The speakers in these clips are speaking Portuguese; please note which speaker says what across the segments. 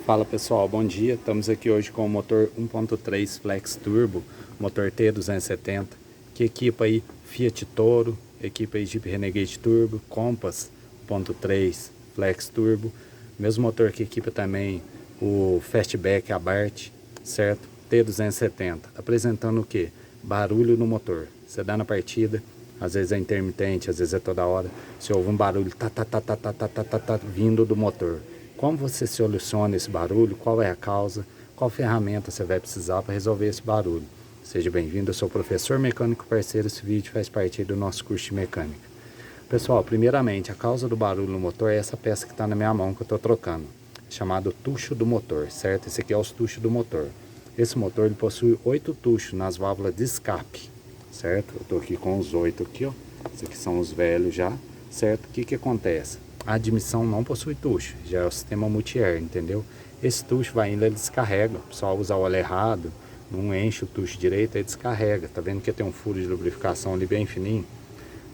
Speaker 1: Fala pessoal, bom dia. Estamos aqui hoje com o motor 1.3 Flex Turbo, motor T270, que equipa aí Fiat Toro, equipa aí Jeep Renegade Turbo, Compass 1.3 Flex Turbo, mesmo motor que equipa também o Fastback Abarth, certo? T270, apresentando o que? Barulho no motor. Você dá na partida, às vezes é intermitente, às vezes é toda hora, você ouve um barulho vindo do motor. Como você soluciona esse barulho? Qual é a causa? Qual ferramenta você vai precisar para resolver esse barulho? Seja bem-vindo, eu sou o professor mecânico parceiro. Esse vídeo faz parte do nosso curso de mecânica. Pessoal, primeiramente, a causa do barulho no motor é essa peça que está na minha mão que eu estou trocando, chamado tucho do motor, certo? Esse aqui é os tuchos do motor. Esse motor ele possui 8 tuchos nas válvulas de escape, certo? Eu estou aqui com os 8 aqui, ó. Esses aqui são os velhos já, certo? O que acontece? A admissão não possui tucho, já é o sistema multi-air, entendeu? Esse tucho vai indo, ele descarrega, o pessoal usa o óleo errado, não enche o tucho direito, aí descarrega. Tá vendo que tem um furo de lubrificação ali bem fininho?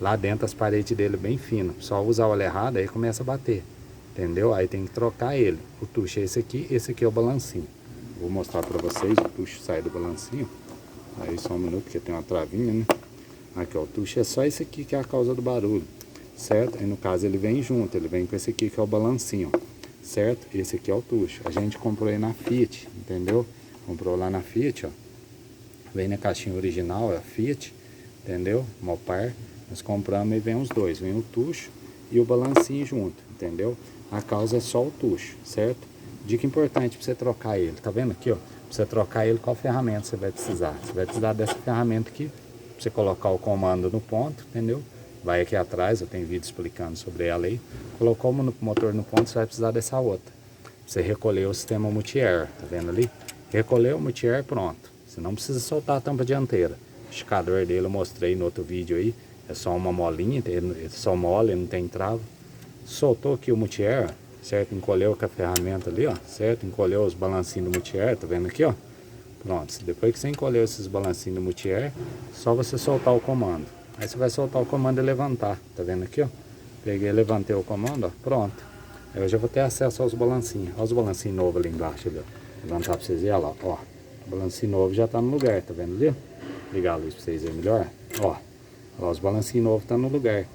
Speaker 1: Lá dentro as paredes dele bem finas, o pessoal usa o óleo errado, aí começa a bater, entendeu? Aí tem que trocar ele. O tucho é esse aqui é o balancinho. Vou mostrar pra vocês, o tucho sai do balancinho. Aí só um minuto, porque tem uma travinha, né? Aqui ó, o tucho é só esse aqui que é a causa do barulho, certo? Aí no caso ele vem junto, ele vem com esse aqui que é o balancinho, certo? Esse aqui é o tucho. A gente comprou aí na Fiat, entendeu? Comprou lá na Fiat, ó. Vem na caixinha original, é a Fiat, entendeu? Mopar. Nós compramos e vem os dois, vem o tucho e o balancinho junto, entendeu? A causa é só o tucho, certo? Dica importante para você trocar ele, tá vendo aqui, ó? Pra você trocar ele, qual ferramenta você vai precisar? Você vai precisar dessa ferramenta aqui, pra você colocar o comando no ponto, entendeu? Vai aqui atrás, eu tenho vídeo explicando sobre ela aí. Colocou o motor no ponto, você vai precisar dessa outra. Você recolher o sistema multi-air, tá vendo ali? Recolheu o multi-air, pronto. Você não precisa soltar a tampa dianteira. O esticador dele eu mostrei no outro vídeo aí. É só uma molinha, é só mole, não tem trava. Soltou aqui o multi-air, certo? Encolheu com a ferramenta ali, ó, certo? Encolheu os balancinhos do multi-air, tá vendo aqui, ó? Pronto, depois que você encolheu esses balancinhos do multi-air, só você soltar o comando. Aí você vai soltar o comando e levantar, tá vendo aqui, ó? Peguei, levantei o comando, ó, pronto. Aí eu já vou ter acesso aos balancinhos. Olha os balancinhos novos ali embaixo, ali, ó. Levantar pra vocês verem, ó, ó. O balancinho novo já tá no lugar, tá vendo ali? Vou ligar a luz pra vocês verem melhor, ó. Ó, os balancinhos novos tá no lugar.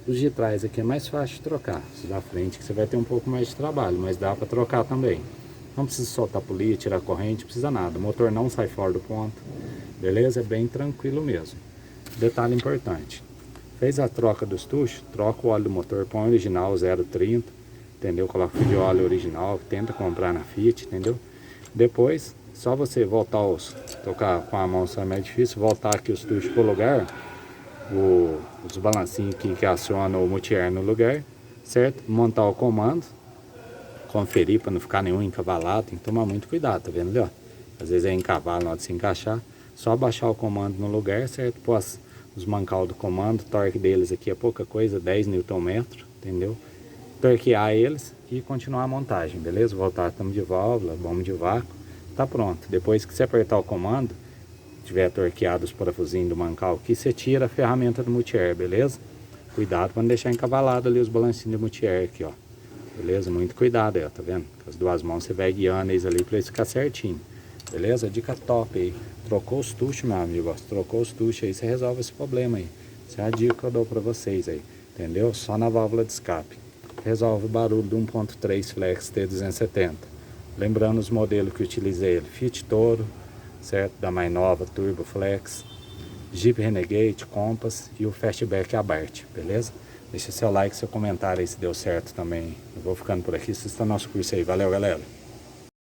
Speaker 1: Os de trás aqui é mais fácil de trocar. Os da frente que você vai ter um pouco mais de trabalho, mas dá para trocar também. Não precisa soltar a polia, tirar a corrente, não precisa nada. O motor não sai fora do ponto, beleza? É bem tranquilo mesmo. Detalhe importante. Fez a troca dos tuchos, troca o óleo do motor, põe o original 0,30, entendeu? Coloca o de óleo original, tenta comprar na Fiat, entendeu? Depois, só você voltar tocar com a mão, só é mais difícil, voltar aqui os tuchos pro lugar. Os balancinhos aqui que acionam o multi-air no lugar, certo? Montar o comando, conferir para não ficar nenhum encavalado, tem que tomar muito cuidado, tá vendo ali, ó? Às vezes é encavalo na hora de se encaixar, só baixar o comando no lugar, certo? Pôr os mancal do comando, o torque deles aqui é pouca coisa, 10 Nm, entendeu? Torquear eles e continuar a montagem, beleza? Voltar a tampa de válvula, vamos de vácuo, tá pronto. Depois que você apertar o comando, tiver torqueado os parafusinhos do mancal aqui, você tira a ferramenta do multi-air, beleza? Cuidado para não deixar encavalado ali os balancinhos do multi-air aqui, ó. Beleza? Muito cuidado aí, ó, tá vendo? Com as duas mãos você vai guiando eles ali para eles ficar certinho. Beleza? Dica top aí. Trocou os tuchos, meu amigo, ó. Trocou os tuchos aí, você resolve esse problema aí. Essa é a dica que eu dou para vocês aí, entendeu? Só na válvula de escape. Resolve o barulho do 1.3 Flex T270. Lembrando os modelos que eu utilizei, Fiat Toro, certo? Da mais nova, Turbo Flex, Jeep Renegade, Compass e o Fastback Abarth, beleza? Deixa seu like, seu comentário aí se deu certo também. Eu vou ficando por aqui, assista nosso curso aí. Valeu, galera!